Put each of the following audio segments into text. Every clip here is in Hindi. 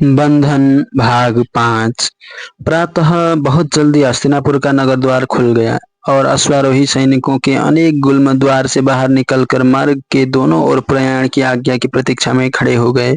बंधन भाग 5। प्रातः बहुत जल्दी हस्तिनापुर का नगर द्वार खुल गया और अश्वारोही सैनिकों के अनेक गुल्म द्वार से बाहर निकलकर मार्ग के दोनों ओर प्रयाण की आज्ञा की प्रतीक्षा में खड़े हो गए।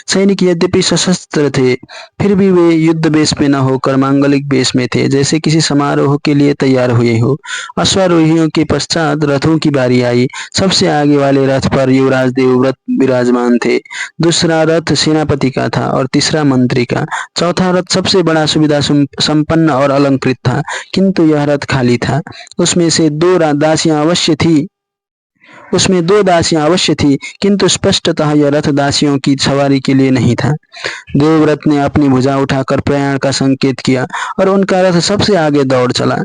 सैनिक यद्यपि सशस्त्र थे, फिर भी वे युद्ध वेश में न होकर मांगलिक वेश में थे, जैसे किसी समारोह के लिए तैयार हुए हो। अश्वारोहियों के पश्चात रथों की बारी आई। सबसे आगे वाले रथ पर युवराज देवव्रत विराजमान थे। दूसरा रथ सेनापति का था और तीसरा मंत्री का। चौथा रथ सबसे बड़ा सुविधा संपन्न और अलंकृत था, किंतु यह रथ खाली था। उसमें दो दासियां अवश्य थी, किंतु स्पष्टतः यह रथ दासियों की सवारी के लिए नहीं था। देवव्रत ने अपनी भुजा उठाकर प्रयाण का संकेत किया और उनका रथ सबसे आगे दौड़ चला।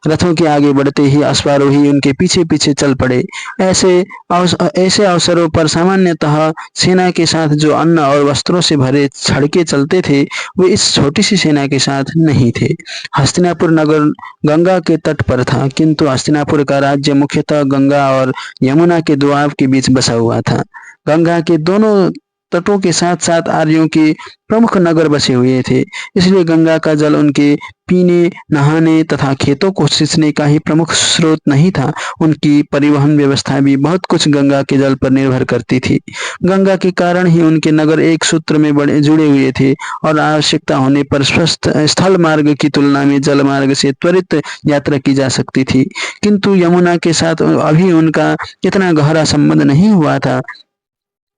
रथों के आगे बढ़ते ही अश्वारोही उनके पीछे पीछे चल पड़े। ऐसे अवसरों पर सामान्यतः सेना के साथ जो अन्न और वस्त्रों से भरे छड़के चलते थे, वे इस छोटी सी सेना के साथ नहीं थे। हस्तिनापुर नगर गंगा के तट पर था, किंतु हस्तिनापुर का राज्य मुख्यतः गंगा और यमुना के दोआब के बीच बसा हुआ था। गंगा के दोनों तटों के साथ साथ आर्यों के प्रमुख नगर बसे हुए थे, इसलिए गंगा का जल उनके पीने, नहाने तथा खेतों को सींचने का ही प्रमुख स्रोत नहीं था। उनकी परिवहन व्यवस्था भी बहुत कुछ गंगा के जल पर निर्भर करती थी। गंगा के कारण ही उनके नगर एक सूत्र में जुड़े हुए थे और आवश्यकता होने पर स्वस्थ स्थल मार्ग की तुलना में जल मार्ग से त्वरित यात्रा की जा सकती थी। किंतु यमुना के साथ अभी उनका इतना गहरा संबंध नहीं हुआ था।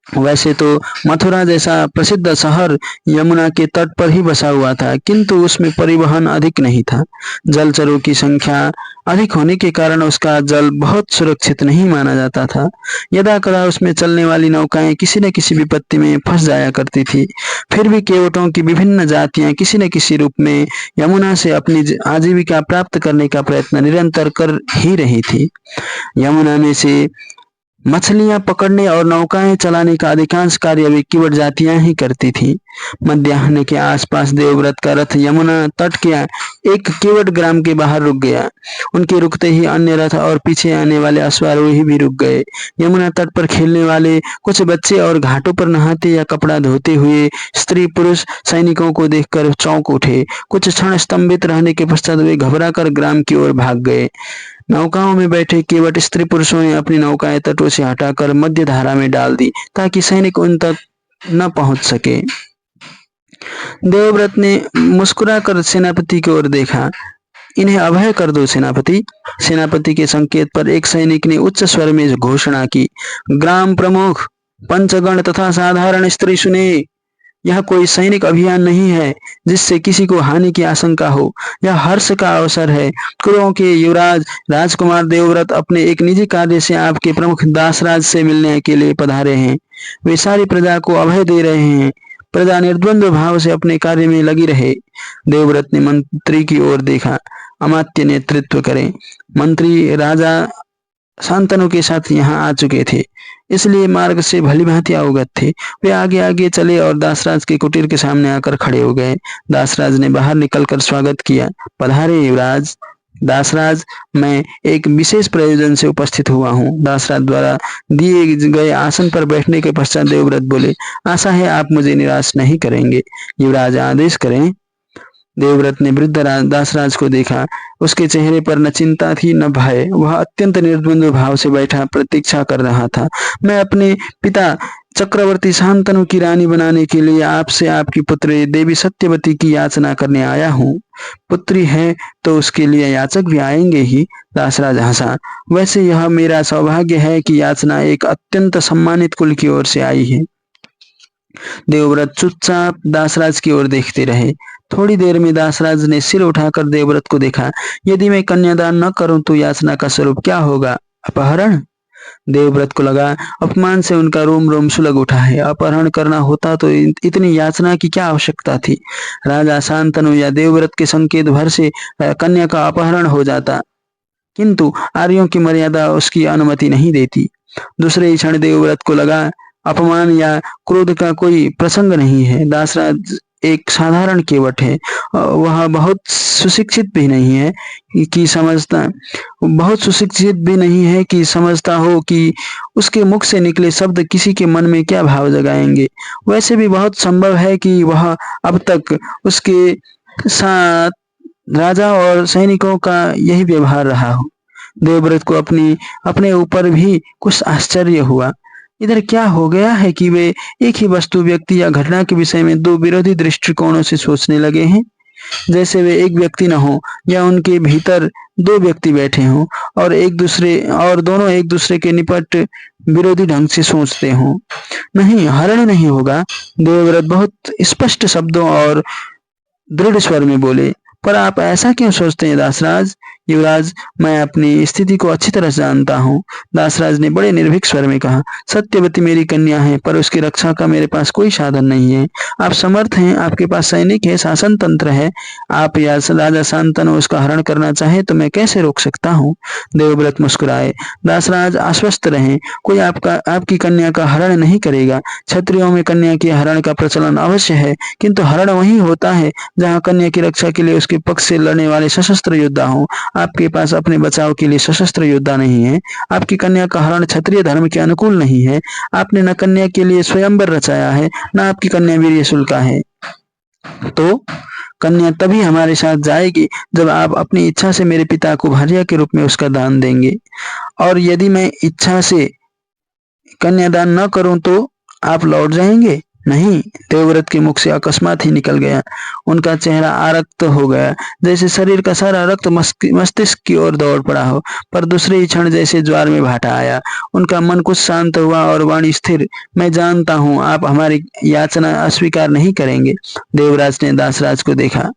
वैसे तो मथुरा जैसा प्रसिद्ध शहर यमुना के तट पर ही बसा हुआ था, किंतु उसमें परिवहन अधिक नहीं था। जलचरों की संख्या अधिक होने के कारण उसका जल बहुत सुरक्षित नहीं माना जाता था। यदाकदा उसमें चलने वाली नौकाएं किसी न किसी विपत्ति में फंस जाया करती थी। फिर भी केवटों की विभिन्न जातियां किसी न किसी रूप में यमुना से अपनी आजीविका प्राप्त करने का प्रयत्न निरंतर कर ही रही थी। यमुना में से मछलियां पकड़ने और नौकाएं चलाने का अधिकांश कार्य वे कीवट जातियां ही करती थीं। मध्याह्न के आसपास देवव्रत का रथ यमुना तट के एक कीवट ग्राम के बाहर रुक गया। उनके रुकते ही अन्य रथ और पीछे आने वाले अश्वारोही भी रुक गए। यमुना तट पर खेलने वाले कुछ बच्चे और घाटों पर नहाते या कपड़ा धोते हुए स्त्री पुरुष सैनिकों को देखकर चौंक उठे। कुछ क्षण स्तंभित रहने के पश्चात वे घबराकर ग्राम की ओर भाग गए। नौकाओं में बैठे केवट स्त्री पुरुषों ने अपनी नौकाएं तटों से हटाकर मध्य धारा में डाल दी, ताकि सैनिक उन तक न पहुंच सके। देवव्रत ने मुस्कुराकर सेनापति की ओर देखा। इन्हें अभय कर दो सेनापति। सेनापति के संकेत पर एक सैनिक ने उच्च स्वर में घोषणा की। ग्राम प्रमुख, पंचगण तथा साधारण स्त्री सुने। यह कोई सैनिक अभियान नहीं है जिससे किसी को हानि की आशंका हो। यह हर्ष का अवसर है। कुरुओं के युवराज राजकुमार देवव्रत अपने एक निजी कार्य से आपके प्रमुख दासराज से मिलने के लिए पधारे हैं। वे सारी प्रजा को अभय दे रहे हैं। प्रजा निर्द्वंद्व भाव से अपने कार्य में लगी रहे। देवव्रत ने मंत्री की ओर देखा। अमात्य नेतृत्व करें। मंत्री राजा शांतनु के साथ यहाँ आ चुके थे, इसलिए मार्ग से भली भांति अवगत थे। वे आगे आगे चले और दासराज के कुटीर के सामने आकर खड़े हो गए। दासराज ने बाहर निकलकर स्वागत किया। पधारे युवराज। दासराज, मैं एक विशेष प्रयोजन से उपस्थित हुआ हूँ। दासराज द्वारा दिए गए आसन पर बैठने के पश्चात देवव्रत बोले, आशा है आप मुझे निराश नहीं करेंगे। युवराज, आदेश करें। देवव्रत ने वृद्ध दासराज को देखा। उसके चेहरे पर न चिंता थी न भय। वह अत्यंत निर्द्वंद्व भाव से बैठा प्रतीक्षा कर रहा था। मैं अपने पिता चक्रवर्ती शांतनु की रानी बनाने के लिए आपसे आपकी पुत्री देवी सत्यवती की याचना करने आया हूँ। पुत्री है तो उसके लिए याचक भी आएंगे ही। दासराज हंसा। वैसे यह मेरा सौभाग्य है कि याचना एक अत्यंत सम्मानित कुल की ओर से आई है। देवव्रत चुपचाप दासराज की ओर देखते रहे। थोड़ी देर में दासराज ने सिर उठाकर देवव्रत को देखा। यदि मैं कन्यादान न करूं तो याचना का स्वरूप क्या होगा? अपहरण? देवव्रत को लगा अपमान से उनका रोम रोम सुलग उठा है। अपहरण करना होता तो इतनी याचना की क्या आवश्यकता थी? राजा शांतनु या देवव्रत के संकेत भर से कन्या का अपहरण हो जाता, किंतु आर्यों की मर्यादा उसकी अनुमति नहीं देती। दूसरे ही क्षण देवव्रत को लगा अपमान या क्रोध का कोई प्रसंग नहीं है। दासराज एक साधारण केवट है। वह बहुत सुशिक्षित भी नहीं है कि समझता बहुत सुशिक्षित भी नहीं है कि समझता हो कि उसके मुख से निकले शब्द किसी के मन में क्या भाव जगाएंगे। वैसे भी बहुत संभव है कि वह अब तक उसके साथ राजा और सैनिकों का यही व्यवहार रहा हो। देवव्रत को अपने ऊपर भी कुछ आश्चर्य हुआ। इधर क्या हो गया है कि वे एक ही वस्तु, व्यक्ति या घटना के विषय में दो विरोधी दृष्टिकोणों से सोचने लगे हैं। जैसे वे एक व्यक्ति न हो या उनके भीतर दो व्यक्ति बैठे हों और दोनों एक दूसरे के निपट विरोधी ढंग से सोचते हों। नहीं, हरण नहीं होगा। देवव्रत बहुत स्पष्ट शब्दों और दृढ़ स्वर में बोले। पर आप ऐसा क्यों सोचते हैं दासराज? युवराज, मैं अपनी स्थिति को अच्छी तरह जानता हूँ। दासराज ने बड़े निर्भीक स्वर में कहा। सत्यवती मेरी कन्या है, पर उसकी रक्षा का मेरे पास कोई साधन नहीं है। आप समर्थ हैं, आपके पास सैनिक है, शासन तंत्र है। आप या राजा शांतनु उसका हरण करना चाहे तो मैं कैसे रोक सकता हूँ? देवव्रत मुस्कुराए। दासराज, आश्वस्त रहें, कोई आपकी कन्या का हरण नहीं करेगा। क्षत्रियों में कन्या के हरण का प्रचलन अवश्य है, किंतु हरण वही होता है जहाँ कन्या की रक्षा के लिए उसके पक्ष से लड़ने वाले सशस्त्र योद्धा हों। आपके पास अपने बचाव के लिए सशस्त्र योद्धा नहीं है। आपकी कन्या का हरण क्षत्रिय धर्म के अनुकूल नहीं है। आपने न कन्या के लिए स्वयंवर रचाया है, न आपकी कन्या वीर्य शुल्का है। तो कन्या तभी हमारे साथ जाएगी जब आप अपनी इच्छा से मेरे पिता को भार्या के रूप में उसका दान देंगे। और यदि मैं इच्छा से कन्यादान न करूं तो आप लौट जाएंगे? नहीं, देवव्रत के मुख से अकस्मात ही निकल गया। उनका चेहरा आरक्त हो गया, जैसे शरीर का सारा रक्त मस्तिष्क की ओर दौड़ पड़ा हो। पर दूसरे ही क्षण जैसे ज्वार में भाटा आया। उनका मन कुछ शांत हुआ और वाणी स्थिर। मैं जानता हूँ आप हमारी याचना अस्वीकार नहीं करेंगे। देवराज ने दासराज को देखा।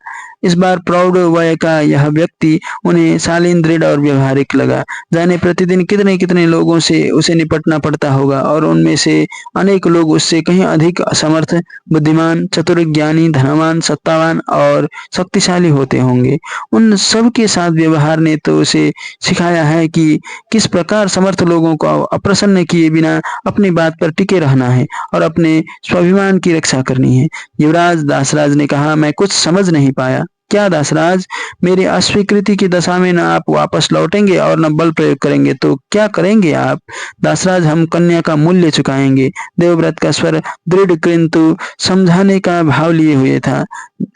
इस बार प्रौढ़ वय का यह व्यक्ति उन्हें शालीन, दृढ़ और व्यवहारिक लगा। जाने प्रतिदिन कितने कितने लोगों से उसे निपटना पड़ता होगा और उनमें से अनेक लोग उससे कहीं अधिक समर्थ, बुद्धिमान, चतुर, ज्ञानी, धनवान, सत्तावान और शक्तिशाली होते होंगे। उन सब के साथ व्यवहार ने तो उसे सिखाया है कि किस प्रकार समर्थ लोगों को अप्रसन्न किए बिना अपनी बात पर टिके रहना है और अपने स्वाभिमान की रक्षा करनी है। युवराज, दासराज ने कहा, मैं कुछ समझ नहीं पाया। क्या दासराज? मेरी अस्वीकृति की दशा में न आप वापस लौटेंगे और न बल प्रयोग करेंगे तो क्या करेंगे आप? दासराज, हम कन्या का मूल्य चुकाएंगे। देवव्रत का स्वर दृढ़ किंतु समझाने का भाव लिए हुए था।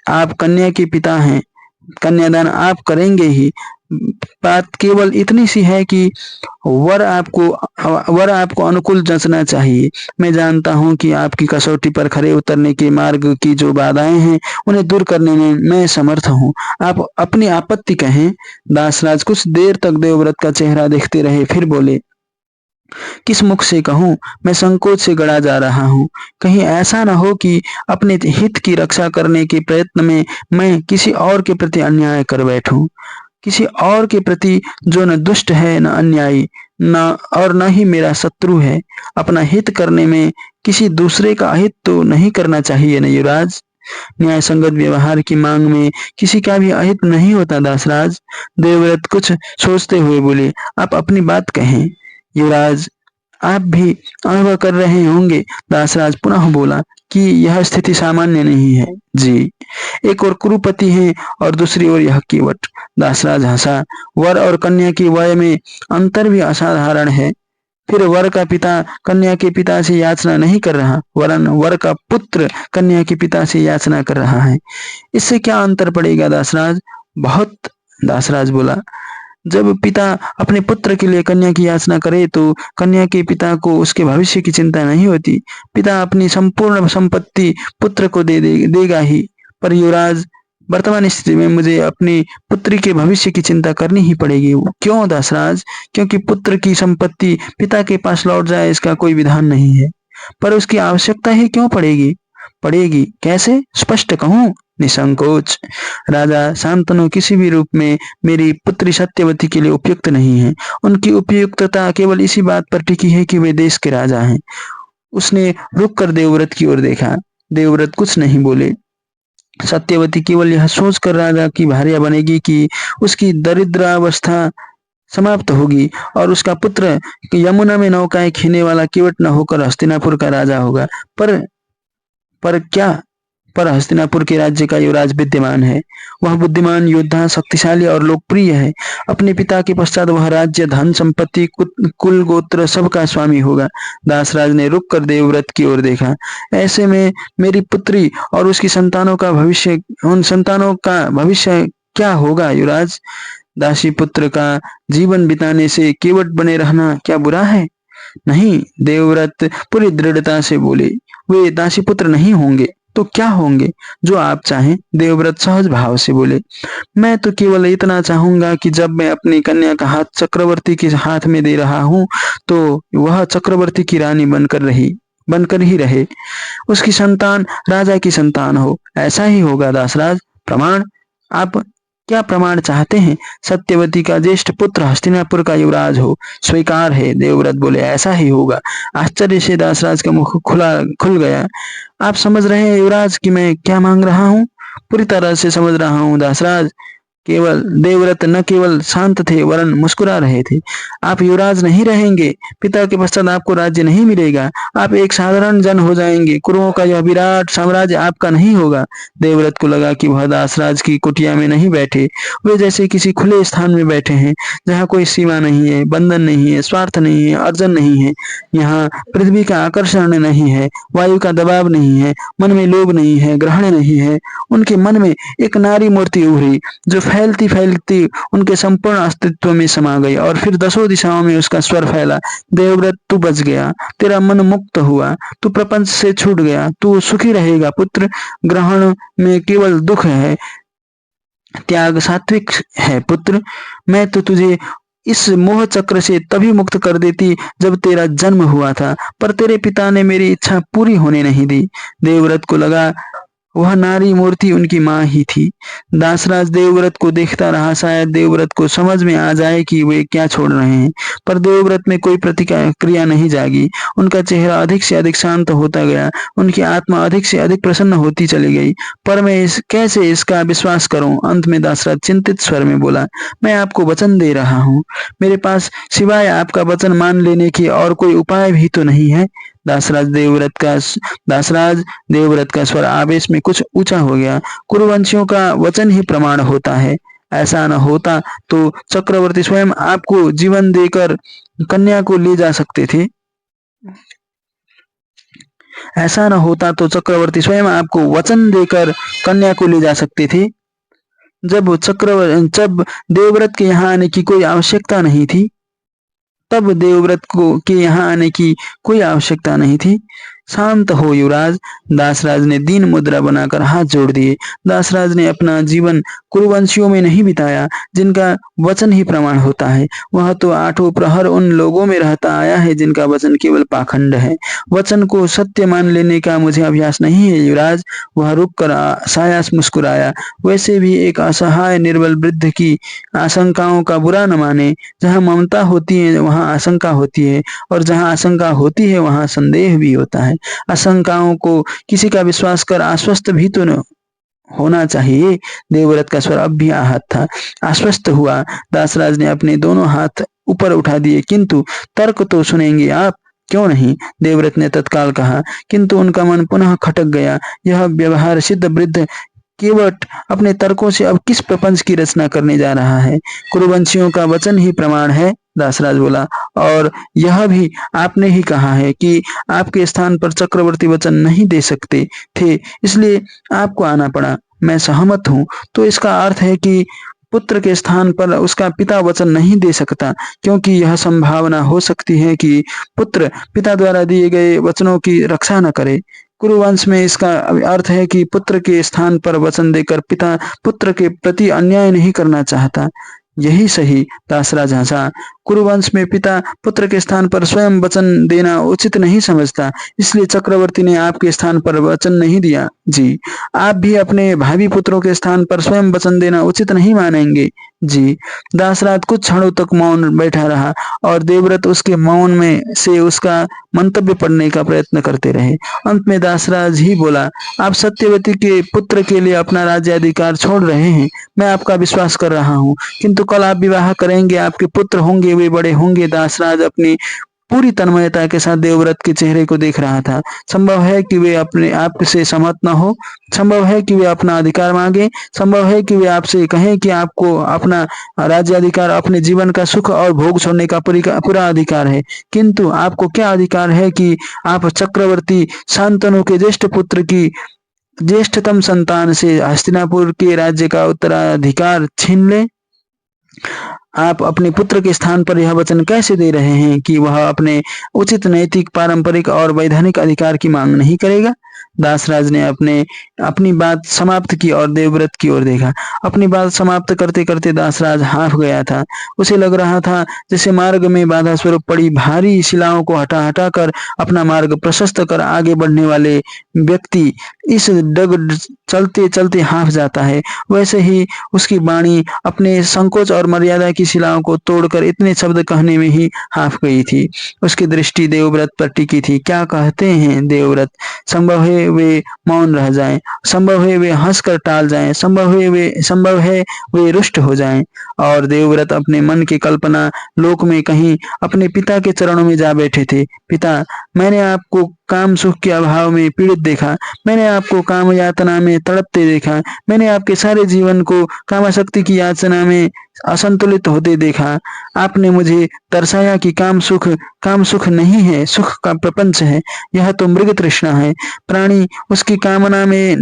आप कन्या के पिता हैं, कन्यादान आप करेंगे ही। बात केवल इतनी सी है कि वर आपको अनुकूल जचना चाहिए। मैं जानता हूँ कि आपकी कसौटी पर खरे उतरने के मार्ग की जो बाधाएं हैं उन्हें दूर करने में मैं समर्थ हूँ। आप अपनी आपत्ति कहें। दासराज कुछ देर तक देवव्रत का चेहरा देखते रहे, फिर बोले, किस मुख से कहूँ? मैं संकोच से गड़ा जा रहा हूँ। कहीं ऐसा न हो कि अपने हित की रक्षा करने के प्रयत्न में मैं किसी और के प्रति अन्याय कर बैठूं। किसी और के प्रति जो न दुष्ट है, न अन्यायी, न ही मेरा शत्रु है। अपना हित करने में किसी दूसरे का अहित तो नहीं करना चाहिए न युवराज। न्याय संगत व्यवहार की मांग में किसी का भी अहित नहीं होता दासराज। देवव्रत कुछ सोचते हुए बोले, आप अपनी बात कहें। युवराज, आप भी अनुभव कर रहे होंगे। दासराज पुनः बोला कि यह स्थिति सामान्य नहीं है। जी, एक और कुरुपति है और दूसरी ओर यह केवट। दासराज हंसा। वर और कन्या की वय में अंतर भी असाधारण है। फिर वर का पिता कन्या के पिता से याचना नहीं कर रहा, वरन वर का पुत्र कन्या के पिता से याचना कर रहा है। इससे क्या अंतर पड़ेगा दासराज? बहुत। दासराज बोला, जब पिता अपने पुत्र के लिए कन्या की याचना करे तो कन्या के पिता को उसके भविष्य की चिंता नहीं होती। पिता अपनी संपूर्ण संपत्ति पुत्र को देगा ही। पर युवराज, वर्तमान स्थिति में मुझे अपनी पुत्री के भविष्य की चिंता करनी ही पड़ेगी। क्यों दासराज? क्योंकि पुत्र की संपत्ति पिता के पास लौट जाए इसका कोई विधान नहीं है। पर उसकी आवश्यकता ही क्यों पड़ेगी? पड़ेगी कैसे? स्पष्ट कहूँ, निसंकोच। राजा शांतनु किसी भी रूप में मेरी पुत्री सत्यवती के लिए उपयुक्त नहीं है। उनकी उपयुक्तता केवल इसी बात पर टिकी है कि वे देश के राजा हैं। उसने रुक कर देवव्रत की ओर देखा। देवव्रत कुछ नहीं बोले। सत्यवती केवल यह सोचकर राजा की भार्या बनेगी कि उसकी दरिद्रावस्था समाप्त होगी और उसका पुत्र यमुना में नौकाएं खेने वाला केवट न होकर हस्तिनापुर का राजा होगा। पर क्या पर हस्तिनापुर के राज्य का युवराज विद्यमान है। वह बुद्धिमान, योद्धा, शक्तिशाली और लोकप्रिय है। अपने पिता के पश्चात वह राज्य, धन, संपत्ति, कुल गोत्र सबका स्वामी होगा। दासराज ने रुक कर देवव्रत की ओर देखा। ऐसे में मेरी पुत्री और उसकी संतानों का भविष्य, उन संतानों का भविष्य क्या होगा युवराज? दासी पुत्र का जीवन बिताने से केवट बने रहना क्या बुरा है? नहीं, देवव्रत पूरी दृढ़ता से बोले। वे दासी पुत्र नहीं होंगे तो क्या होंगे? जो आप चाहें, देवव्रत सहज भाव से बोले। मैं तो केवल इतना चाहूंगा कि जब मैं अपनी कन्या का हाथ चक्रवर्ती के हाथ में दे रहा हूं तो वह चक्रवर्ती की रानी बनकर ही रहे। उसकी संतान राजा की संतान हो। ऐसा ही होगा दासराज। प्रमाण? आप क्या प्रमाण चाहते हैं? सत्यवती का ज्येष्ठ पुत्र हस्तिनापुर का युवराज हो। स्वीकार है, देवव्रत बोले। ऐसा ही होगा। आश्चर्य से दासराज का मुख खुल गया। आप समझ रहे हैं युवराज कि मैं क्या मांग रहा हूँ? पूरी तरह से समझ रहा हूँ दासराज। केवल देवव्रत न केवल शांत थे वरन मुस्कुरा रहे थे। आप युवराज नहीं रहेंगे। पिता के पश्चात आपको राज्य नहीं मिलेगा। आप एक साधारण जन हो जाएंगे। कुरुओं का यह विराट साम्राज्य आपका नहीं होगा। देवव्रत को लगा कि वह दासराज की कुटिया में नहीं बैठे। वे जैसे किसी खुले स्थान में बैठे हैं, जहाँ कोई सीमा नहीं है, बंधन नहीं है, स्वार्थ नहीं है, अर्जन नहीं है। यहाँ पृथ्वी का आकर्षण नहीं है, वायु का दबाव नहीं है, मन में लोभ नहीं है, ग्रहण नहीं है। उनके मन में एक नारी मूर्ति उभरी जो फैलती फैलती उनके संपूर्ण अस्तित्व में समा गई और फिर दसों दिशाओं में उसका स्वर फैला। देवव्रत, तू बच गया। तेरा मन मुक्त हुआ। तू प्रपंच से छूट गया। तू सुखी रहेगा पुत्र। ग्रहण में केवल दुख है, त्याग सात्विक है पुत्र। मैं तो तुझे इस मोह चक्र से तभी मुक्त कर देती जब तेरा जन्म हुआ था, पर तेरे पिता ने मेरी इच्छा पूरी होने नहीं दी। देवव्रत को लगा वह नारी मूर्ति उनकी माँ ही थी। दासराज देवव्रत को देखता रहा। शायद देवव्रत को समझ में आ जाए कि वे क्या छोड़ रहे हैं, पर देवव्रत में कोई प्रतिक्रिया नहीं जागी। उनका चेहरा अधिक से अधिक शांत होता गया। उनकी आत्मा अधिक से अधिक प्रसन्न होती चली गई। पर मैं कैसे इसका विश्वास करूं? अंत में दासराज चिंतित स्वर में बोला, मैं आपको वचन दे रहा हूँ। मेरे पास सिवाय आपका वचन मान लेने की और कोई उपाय भी तो नहीं है। दासराज देवव्रत का स्वर आवेश में कुछ ऊंचा हो गया। कुरुवंशियों का वचन ही प्रमाण होता है। ऐसा न होता तो चक्रवर्ती स्वयं आपको जीवन देकर कन्या को ले जा सकते थे। ऐसा न होता तो चक्रवर्ती स्वयं आपको वचन देकर कन्या को ले जा सकते थे। जब देवव्रत के यहाँ आने की कोई आवश्यकता नहीं थी, तब देवव्रत को के यहाँ आने की कोई आवश्यकता नहीं थी। शांत हो युवराज। दासराज ने दीन मुद्रा बनाकर हाथ जोड़ दिए। दासराज ने अपना जीवन कुरुवंशियों में नहीं बिताया जिनका वचन ही प्रमाण होता है। वह तो आठों प्रहर उन लोगों में रहता आया है जिनका वचन केवल पाखंड है। वचन को सत्य मान लेने का मुझे अभ्यास नहीं है युवराज। वह रुक कर सायास मुस्कुराया। वैसे भी एक असहाय निर्बल वृद्ध की आशंकाओं का बुरा न माने। जहाँ ममता होती है वहाँ आशंका होती है, और जहाँ आशंका होती है वहाँ संदेह भी होता है। आशंकाओं को किसी का विश्वास कर आश्वस्त भी तो न होना चाहिए। देवव्रत का स्वर अब भी आहत था। आश्वस्त हुआ। दासराज ने अपने दोनों हाथ ऊपर उठा दिए। किंतु तर्क तो सुनेंगे आप? क्यों नहीं, देवव्रत ने तत्काल कहा। किंतु उनका मन पुनः खटक गया। यह व्यवहार सिद्ध वृद्ध केवट अपने तर्कों से अब किस प्रपंच की रचना करने जा रहा है? कुरुवंशियों का वचन ही प्रमाण है, दासराज बोला। और यह भी आपने ही कहा है कि आपके स्थान पर चक्रवर्ती वचन नहीं दे सकते थे, इसलिए आपको आना पड़ा। मैं सहमत हूँ। तो इसका अर्थ है कि पुत्र के स्थान पर उसका पिता वचन नहीं दे सकता, क्योंकि यह संभावना हो सकती है कि पुत्र पिता द्वारा दिए गए वचनों की रक्षा न करे। कुरुवंश में इसका अर्थ है कि पुत्र के स्थान पर वचन देकर पिता पुत्र के प्रति अन्याय नहीं करना चाहता। यही सही, दासराज हंसा। कुरुवंश में पिता पुत्र के स्थान पर स्वयं वचन देना उचित नहीं समझता, इसलिए चक्रवर्ती ने आपके स्थान पर वचन नहीं दिया। जी, आप भी अपने भावी पुत्रों के स्थान पर स्वयं वचन देना उचित नहीं मानेंगे? जी। दासराज कुछ क्षणों तक मौन बैठा रहा और देवव्रत उसके मौन में से उसका मंतव्य पढ़ने का प्रयत्न करते रहे। अंत में दासराज ही बोला, आप सत्यवती के पुत्र के लिए अपना राज्याधिकार छोड़ रहे हैं। मैं आपका विश्वास कर रहा हूँ, किंतु कल आप विवाह करेंगे, आपके पुत्र होंगे, वे बड़े होंगे। दासराज अपनी पूरी तन्मयता के साथ देवव्रत के चेहरे को देख रहा था। संभव है कि वे अपने आप से सहमत न हो, संभव है कि वे अपना अधिकार मांगे, संभव है कि वे आपसे कहें कि आपको अपना राज्याधिकार, अपने जीवन का सुख और भोग छोड़ने का पूरा अधिकार है। किंतु आपको क्या अधिकार है कि आप चक्रवर्ती शांतनु के ज्येष्ठ पुत्र की ज्येष्ठतम संतान से हस्तिनापुर के राज्य का उत्तराधिकार छीन ले? आप अपने पुत्र के स्थान पर यह वचन कैसे दे रहे हैं कि वह अपने उचित नैतिक, पारंपरिक और वैधानिक अधिकार की मांग नहीं करेगा? दासराज ने अपनी बात समाप्त की और देवव्रत की ओर देखा। अपनी बात समाप्त करते करते दासराज हाँफ गया था। उसे लग रहा था जैसे मार्ग में बाधा स्वरूप पड़ी भारी शिलाओं को हटा हटा कर अपना मार्ग प्रशस्त कर आगे बढ़ने वाले व्यक्ति इस डग चलते चलते हाँफ जाता है, वैसे ही उसकी वाणी अपने संकोच और मर्यादा की शिलाओं को तोड़कर इतने शब्द कहने में ही हाँफ गई थी। उसकी दृष्टि देवव्रत पर टिकी थी। क्या कहते हैं देवव्रत? संभव है वे मौन रह जाएं, संभव है वे हंसकर टाल जाएं, संभव है वे रुष्ट हो जाएं। और देवव्रत अपने मन के कल्पना लोक में कहीं अपने पिता के चरणों में जा बैठे थे। पिता, मैंने आपको काम सुख के अभाव में पीड़ित देखा, मैंने आपको काम यातना में तड़पते देखा, मैंने आपके सारे जीवन को कामाशक्ति की याचना में असंतुलित होते देखा। आपने मुझे दर्शाया कि काम सुख नहीं है, सुख का प्रपंच है। यह तो मृग तृष्णा है। प्राणी उसकी कामना में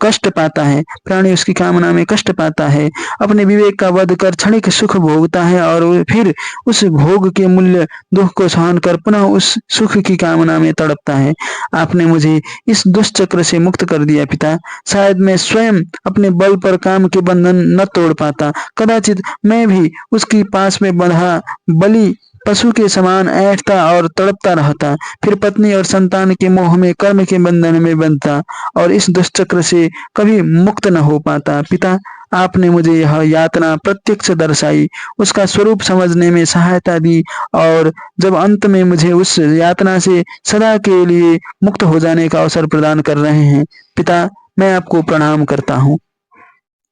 कष्ट पाता है, प्राणी उसकी कामना में कष्ट पाता है, अपने विवेक का वध कर क्षणिक सुख भोगता है और फिर उस भोग के मूल्य दुख को सहन कर पुनः उस सुख की कामना में तड़पता है। आपने मुझे इस दुष्चक्र से मुक्त कर दिया पिता। शायद मैं स्वयं अपने बल पर काम के बंधन न तोड़ पाता, कदाचित मैं भी उसकी पास में बंधा बलि पशु के समान ऐंठता और तड़पता रहता, फिर पत्नी और संतान के मोह में कर्म के बंधन में बंधता और इस दुष्चक्र से कभी मुक्त न हो पाता। पिता, आपने मुझे यह यातना प्रत्यक्ष दर्शाई, उसका स्वरूप समझने में सहायता दी और जब अंत में मुझे उस यातना से सदा के लिए मुक्त हो जाने का अवसर प्रदान कर रहे हैं, पिता मैं आपको प्रणाम करता हूँ।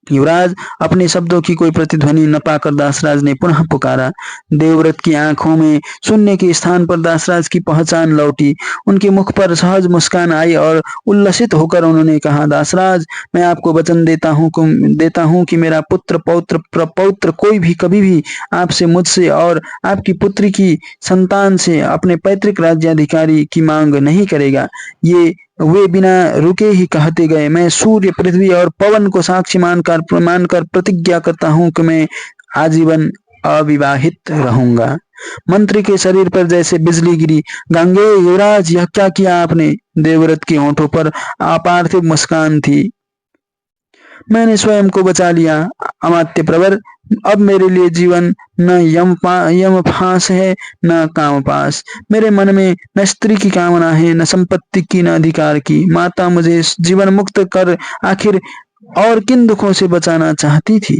युवराज, अपने शब्दों की कोई प्रतिध्वनि न पाकर दासराज ने पुनः पुकारा। देवव्रत की आंखों में शून्य के स्थान पर दासराज की पहचान लौटी। उनके मुख पर सहज मुस्कान आई और उल्लसित होकर उन्होंने कहा, दासराज, मैं आपको वचन देता हूँ कि मेरा पुत्र, पौत्र, प्रपौत्र कोई भी कभी भी आपसे, मुझसे और आपकी पुत्री की संतान से अपने पैतृक राज्याधिकारी की मांग नहीं करेगा। वे बिना रुके ही कहते गए, मैं सूर्य, पृथ्वी और पवन को साक्षी मानकर प्रतिज्ञा करता हूँ कि मैं आजीवन अविवाहित रहूंगा। मंत्री के शरीर पर जैसे बिजली गिरी। गंगे, युवराज, यह क्या किया आपने? देवव्रत के होठों पर अपार्थिव मुस्कान थी। मैंने स्वयं को बचा लिया अमात्य प्रवर। अब मेरे लिए जीवन न यम फांस है न काम पास। मेरे मन में न स्त्री की कामना है, न संपत्ति की, न अधिकार की। माता मुझे जीवन मुक्त कर आखिर और किन दुखों से बचाना चाहती थी?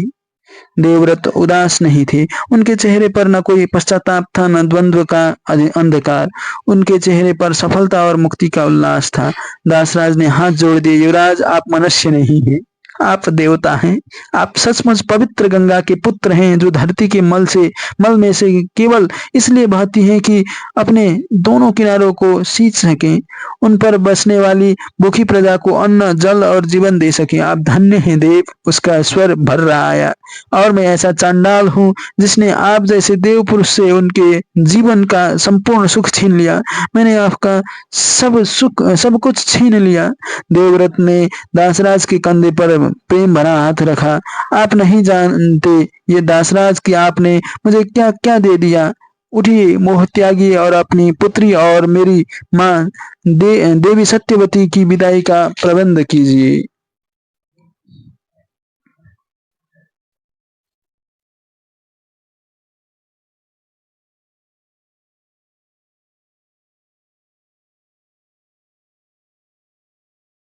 देवव्रत उदास नहीं थे। उनके चेहरे पर न कोई पश्चाताप था, न द्वंद्व का अंधकार। उनके चेहरे पर सफलता और मुक्ति का उल्लास था। दासराज ने हाथ जोड़ दिए, युवराज, आप मनुष्य नहीं हैं, आप देवता हैं। आप सचमुच पवित्र गंगा के पुत्र हैं, जो धरती के मल में से केवल इसलिए बहती हैं कि अपने दोनों किनारों को सींच सकें, उन पर बसने वाली भूखी प्रजा को अन्न, जल और जीवन दे सकें। आप धन्य हैं देव। उसका स्वर भर रहा आया। और मैं ऐसा चांडाल हूँ जिसने आप जैसे देव पुरुष से उनके जीवन का संपूर्ण सुख छीन लिया। मैंने आपका सब कुछ छीन लिया। देवव्रत ने दासराज के कंधे पर प्रेम भरा हाथ रखा। आप नहीं जानते ये दासराज कि आपने मुझे क्या क्या दे दिया। उठिए, मोह त्यागी और अपनी पुत्री और मेरी माँ देवी सत्यवती की विदाई का प्रबंध कीजिए।